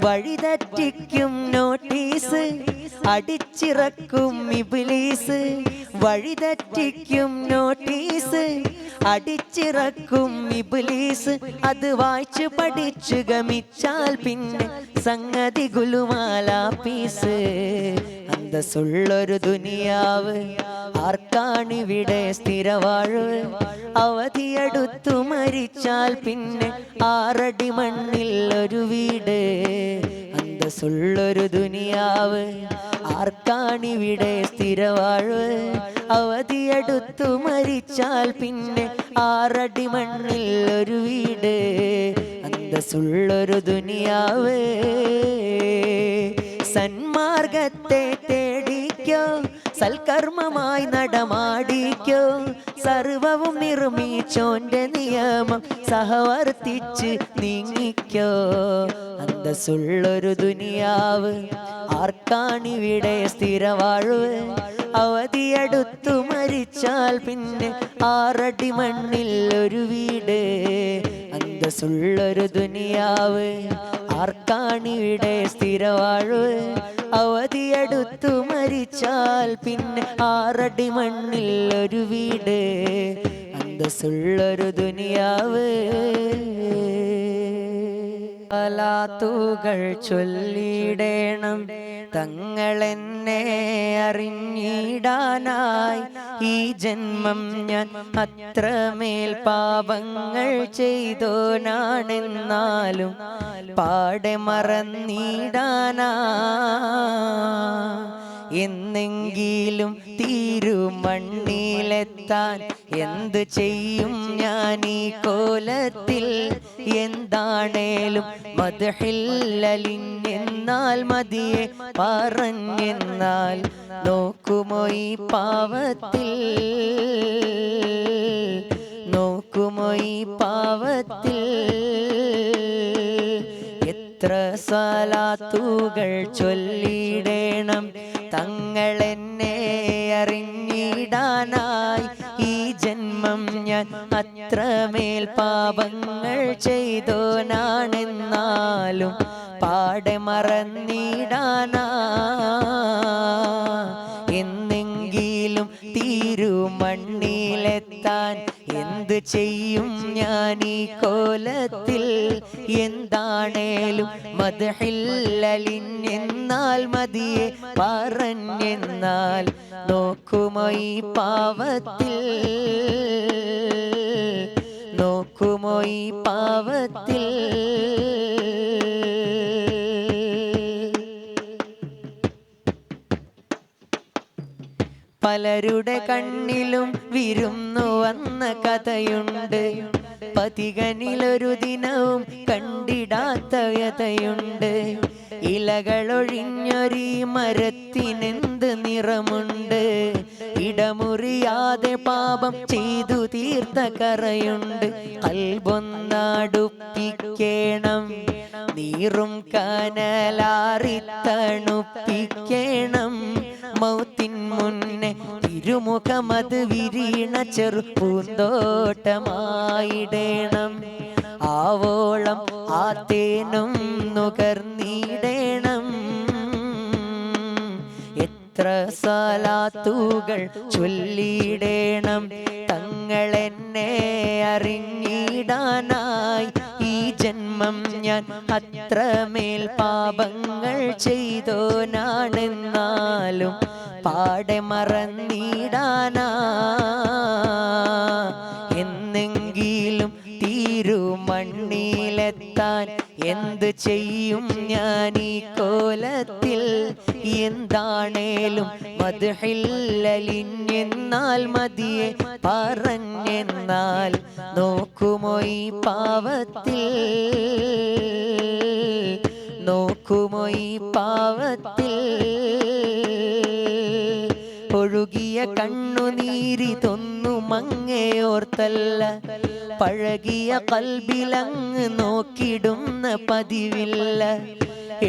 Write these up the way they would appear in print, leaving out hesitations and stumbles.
വഴിതെറ്റിക്കും notice അടിച്ചിറക്കും ഇബ്ലീസ്. വഴിതെറ്റിക്കും notice അടിച്ചിറക്കും ഇബ്ലീസ്. അത് വായിച്ചു പഠിച്ചു ഗമിച്ചാൽ പിന്നെ സംഗതി ഗുലുമാലാപ്പീസ്. അന്തസ്സുള്ളൊരു ദുനിയാവ് ആർക്കാണിവിടെ സ്ഥിരവാഴ്വ്. അവധിയെടുത്തു മരിച്ചാൽ പിന്നെ 6 അടി മണ്ണിൽ ഒരു വീട്. അന്തസ്സുള്ളൊരു ദുനിയാവ് ആർക്കാണിവിടെ സ്ഥിരവാഴ്വ്. അവധിയെടുത്തു മരിച്ചാൽ പിന്നെ 6 അടി മണ്ണിൽ ഒരു വീട്. അന്തസ്സുള്ളൊരു ദുനിയാവ്. സന്മാർഗത്തെ തേടിക്കോ, സൽക്കർമ്മമായി നടമാടിക്കോ. സർവവും നിർമ്മിച്ചോന്റെ നിയമം സഹവർത്തിച്ച് നീങ്ങിക്കോ. അന്തസ്സുള്ളൊരു ദുനിയാവ് ആർക്കാണിവിടെ സ്ഥിരവാഴ്വ്. അവധിയെടുത്തു മരിച്ചാൽ പിന്നെ 6 അടി മണ്ണിൽ ഒരു വീട്. അന്തസ്സുള്ളൊരു ദുനിയാവ് ആർക്കാണിവിടെ സ്ഥിരവാഴ്വ്. അവധിയെടുത്തു മരിച്ചാൽ പിന്നെ 6 അടി മണ്ണിൽ ഒരു വീട്. അന്തസ്സുള്ളൊരു ദുനിയാവ്. സലാത്തുകൾ ചൊല്ലിടേണം തങ്ങളെന്നെ അറിഞ്ഞിടാനായി. ഈ ജന്മം ഞാൻ അത്രമേൽ പാപങ്ങൾ ചെയ്തോനാണെന്നാലും പാടെ മറന്നിടാനാ. എന്നെങ്കിലും തീരുമണ്ണിലെത്താൻ എന്ത് ചെയ്യും ഞാൻ ഈ കോലത്തിൽ. എന്താണേലും മദ്ഹില്ലലിഞ്ഞെന്നാൽ മതിയെ പറഞ്ഞെന്നാൽ നോക്കുമോ ഈ പാവത്തിൽ. നോക്കുമോ ഈ പാവത്തിൽ. എത്ര സ്വലാത്തുകൾ ചൊല്ലിടേണം തങ്ങളെന്നെ അറിഞ്ഞിടാനായി. ഈ ജന്മം ഞാൻ അത്രമേൽ പാപങ്ങൾ ചെയ്തോനാണെന്നാലും പാടെ മറന്നിടാനാ. എന്നെങ്കിലും തീരുമണ്ണിലെത്താൻ എന്ത് ചെയ്യും ഞാൻ ഈ കോലത്തിൽ. എന്താണേലും മദ്ഹില്ലലിഞ്ഞെന്നാൽ മതിയെ പറഞ്ഞെന്നാൽ നോക്കുമോ ഈ പാവത്തിൽ. നോക്കുമോ ഈ പാവത്തിൽ. പലരുടെ കണ്ണിലും വിരുന്നു വന്ന കഥയുണ്ട്. പതികനിലൊരു ദിനവും കണ്ടിടാത്ത വ്യതയുണ്ട്. ഇലകളൊഴിഞ്ഞൊരീ മരത്തിനെന്ത് നിറമുണ്ട്. ഇടമുറിയാതെ പാപം ചെയ്തു തീർത്ത കറയുണ്ട്. കൽബൊന്നടുപ്പിക്കേണം നീറും കനലാറിത്തണുപ്പിക്കേണം. മൗത്തിൻ മുന്നേ തിരുമുഖമത് വിരീണ ചെറുപൂന്തോട്ടമായിടേണം. ആവോളം ആ തേനും നുകർന്നിടേണം. എത്ര സലാത്തുകൾ ചൊല്ലിടേണം തങ്ങളെന്നെ അറിഞ്ഞിടാനായി. ഈ ജന്മം ഞാൻ അത്രമേൽ പാപങ്ങൾ ചെയ്തോനാണെന്നാലും പാടെ മറന്നിടാനാ. എന്നെങ്കിലും തീരുമണ്ണിലെത്താൻ എന്ത് ചെയ്യും ഞാൻ ഈ കോലത്തിൽ. എന്താണേലും മദ്ഹില്ലലിഞ്ഞെന്നാൽ മതിയെ പറഞ്ഞെന്നാൽ നോക്കുമോ ഈ പാവത്തിൽ. നോക്കുമോ ഈ പാവത്തിൽ. ഒഴുകിയ കണ്ണുനീരിതൊന്നും അങ്ങേയോർത്തല്ല. പഴകിയ കൽബിലങ്ങ് നോക്കിടുന്ന പതിവില്ല.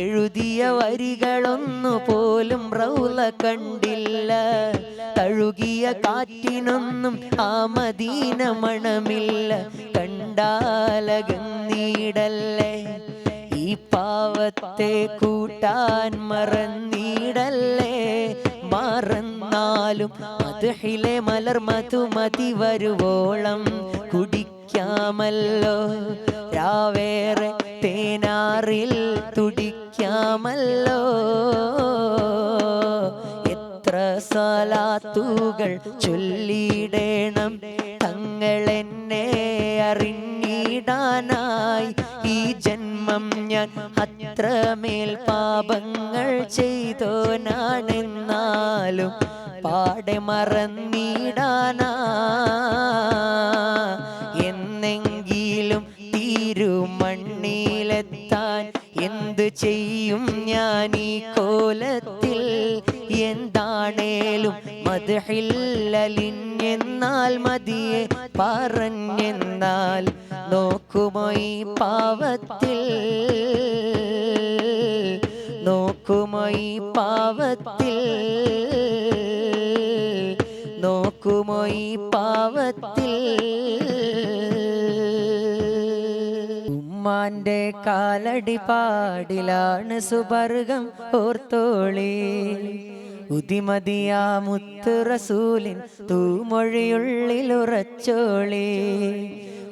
എഴുതിയ വരികളൊന്നു പോലും റൗള കണ്ടില്ല. തഴുകിയ കാറ്റിനൊന്നും ആ മദീന മണമില്ല. കണ്ടാലകന്നീടല്ലേ ഈ ഈ പാവത്തെ കൂട്ടാൻ മറന്നിടല്ലേ. മറന്നാലും മദ്ഹിലെ മലർ മധുമതി വരുവോളം കുടിക്കാമല്ലോ. രാവേറെ തേനാറിൽ തുടിക്കാമല്ലോ. എത്ര സലാത്തുകൾ ചൊല്ലിടണം തങ്ങളെന്നെ അറിഞ്ഞിടാനായി. ഈ ജന്മം ഞാൻ അത്രമേൽ പാപങ്ങൾ ചെയ്തോനാണെന്നാലും പാടെ മറന്നിടാനാ. എന്നെങ്കിലും തിരുമണ്ണിലെത്താൻ എന്തു ചെയ്യും ഞാൻ ഈ കോലത്തിൽ. എന്താണേലും മദ്ഹില്ലലിഞ്ഞെന്നാൽ മതിയെ പറഞ്ഞെന്നാൽ നോക്കുമോ ഈ പാവത്തിൽ. നോക്കുമോ ഈ പാവത്തിൽ. നോക്കുമോ ഈ പാവത്തിൽ. ഉമ്മാന്റെ കാലടി പാടിലാണ് സുബർഗം ഓർത്തോളി. ഉദിമതിയാ മുത്ത് റസൂലിൻ തൂമൊഴിയുള്ളിലുറച്ചോളി.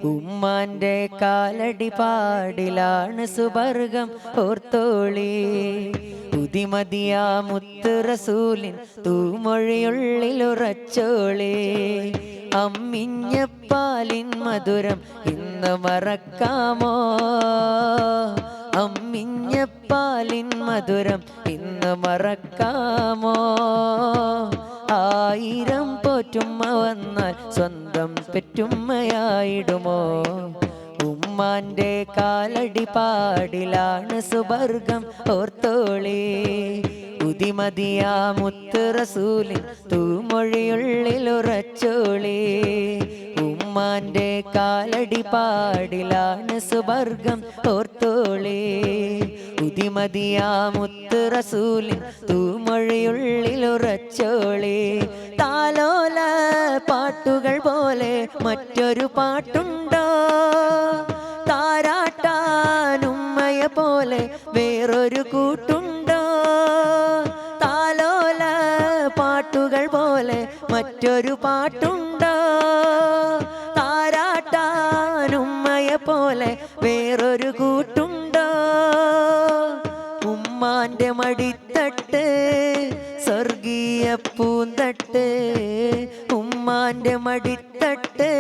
ഉമ്മാന്റെ കാലടി പാടിലാണ് സുബർഗം ഓർത്തോളി. ഉദിമതിയാ മുത്ത് റസൂലിൻ തൂമൊഴിയുള്ളിലുറച്ചോളി. അമ്മിഞ്ഞപ്പാലിൻ മധുരം ഇന്ന് മറക്കാമോ. അമ്മിഞ്ഞപ്പാലിൻ മധുരം ഇന്ന് മറക്കാമോ. ആയിരം പോറ്റുമ്മ വന്നാൽ സ്വന്തം പെറ്റുമ്മയായിടുമോ. ഉമ്മാന്റെ കാലടി പാടിലാണ് സുബർഗം ഓർത്തോളി. ഉദിമതിയാ മുത്ത് റസൂലിൻ തൂമൊഴിയുള്ളിലുറച്ചോളി. ഉമ്മാന്റെ കാലടി പാടിലാണ് സുബർഗം ഓർത്തോളി. ഉദിമതിയാ മുത്ത് റസൂലിൻ തൂമൊഴിയുള്ളിലുറച്ചോളി. താലോല പാട്ടുകൾ പോലെ മറ്റൊരു പാട്ടുണ്ടോ. താരാട്ടാനുമ്മയെ പോലെ വേറൊരു കൂട്ടുണ്ടോ. താലോല പാട്ടുകൾ പോലെ മറ്റൊരു പാട്ടുണ്ടോ. താരാട്ടാനുമ്മയെ പോലെ വേറൊരു കൂട്ടുണ്ടോ. ഉമ്മാന്റെ മടിത്തട്ട് സ്വർഗീയ പൂന്തട്ട്. ഉമ്മാന്റെ മടിത്തട്ട്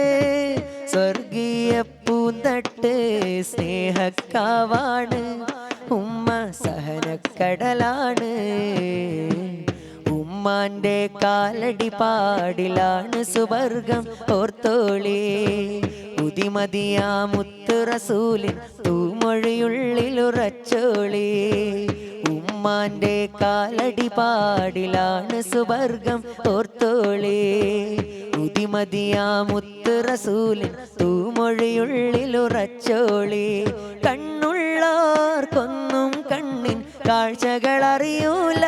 സ്വർഗീയ പൂന്തട്ട്. സ്നേഹക്കാവാണ് ഉമ്മ സഹനക്കടലാണ്. ഉമ്മാന്റെ കാലടി പാടിലാണ് സുബർഗം ഓർത്തോളി. ഉദിമതിയാ മുത്ത് റസൂലിൻ തൂമൊഴിയുള്ളിലുറച്ചോളി. ഉമ്മാന്റെ കാലടി പാടിലാണ് സുബർഗം ഓർത്തോളി. ഉദിമതിയാ മുത്ത് റസൂലിൻ തൂമൊഴിയുള്ളിലുറച്ചോളി. കണ്ണുള്ളോർക്കൊന്നും കണ്ണിൻ കാഴ്ചകളറിയൂല.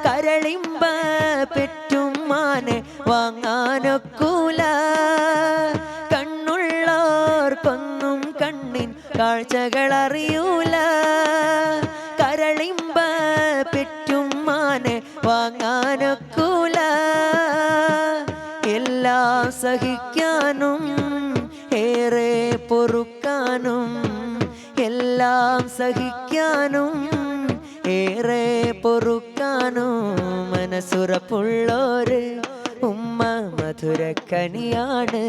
കരളിമ്പ പെറ്റുമ്മാനെ വാങ്ങാനൊക്കൂല. കണ്ണുള്ളോർക്കൊന്നും കണ്ണിൻ കാഴ്ചകളറിയൂല. കരളിമ്പ പെറ്റുമ്മാനെ വാങ്ങാനൊക്കൂല. എല്ലാം സഹിക്കാനും ഏറെ പൊറുക്കാനും. എല്ലാം സഹിക്കാനും ഏറെ പൊറുക്കാനും മനസ്സുറപ്പുള്ളോര് ഉമ്മ മധുരക്കനിയാണ്.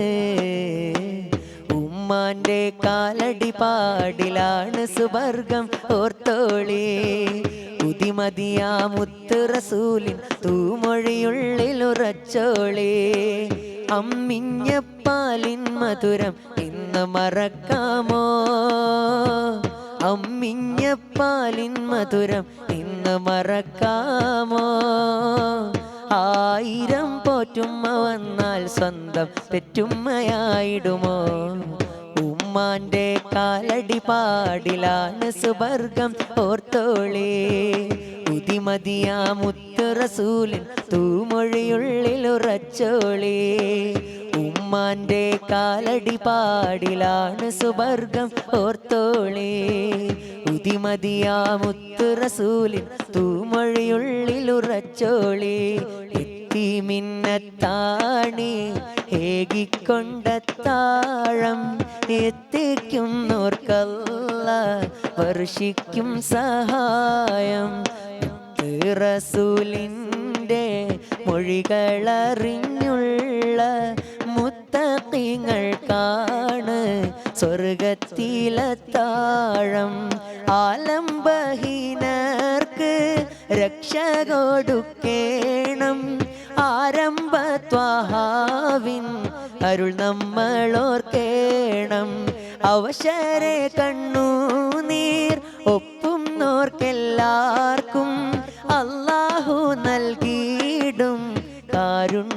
ഉമ്മാന്റെ കാലടി പാടിലാണ് സുബർഗം ഓർത്തോളി. ഉദിമതിയാ മുത്ത് റസൂലിൻ തൂമൊഴിയുള്ളിലുറച്ചോളി. അമ്മിഞ്ഞപ്പാലിൻ മധുരം ഇന്ന് മറക്കാമോ. അമ്മിഞ്ഞപ്പാലിൻ മധുരം ഇന്ന് മറക്കാമോ. ആയിരം പോറ്റുമ്മ വന്നാൽ സ്വന്തം പെറ്റുമ്മയായിടുമോ. ഉമ്മാന്റെ കാലടി പാടിലാണ് സുബർഗം ഓർത്തോളി. ഉദിമതിയാ മുത്ത് റസൂലിൻ തൂമൊഴിയുള്ളിലുറച്ചോളി. ഉമ്മ ഉമ്മാന്റെ കാലടി പാടിലാണ് സുവർഗം ഓർത്തോളേ. ഉതിമതിയാ മുത്തു റസൂലിൻ തൂമൊഴിയുള്ളിലുറച്ചോളേ. എത്തി മിന്നത്താണി ഏകിക്കൊണ്ടത്താഴം എത്തിക്കുന്നോർക്കല്ല വർഷിക്കും സഹായം. റസൂലിൻ്റെ മൊഴികളറിഞ്ഞുള്ള മുത്തഖിങ്ങൾക്കാണ് സ്വർഗത്തിലത്താഴം. ആലംബഹീനർക്ക് രക്ഷ കൊടുക്കേണം. ആരംഭ ത്വഹാവിൻ അരുൾ നമ്മളോർക്കേണം. അവശരെ കണ്ണുനീർ ഒപ്പുന്നോർക്കെല്ലാവർക്കും അല്ലാഹു നൽകിയിടും കാരുണ്യമോശാരം.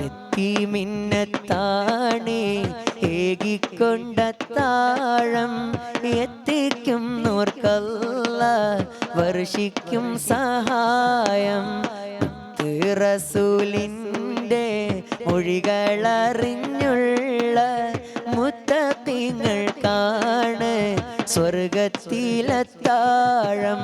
എത്തി മിന്നത്താണി ഏകിക്കൊണ്ടത്താഴം എത്തിക്കുന്നോർക്കല്ല വർഷിക്കും സഹായം. റസൂലിൻ്റെ മൊഴികളറിഞ്ഞുള്ള മുത്തഖിങ്ങൾക്കാണ് സ്വർഗത്തിലത്താഴം.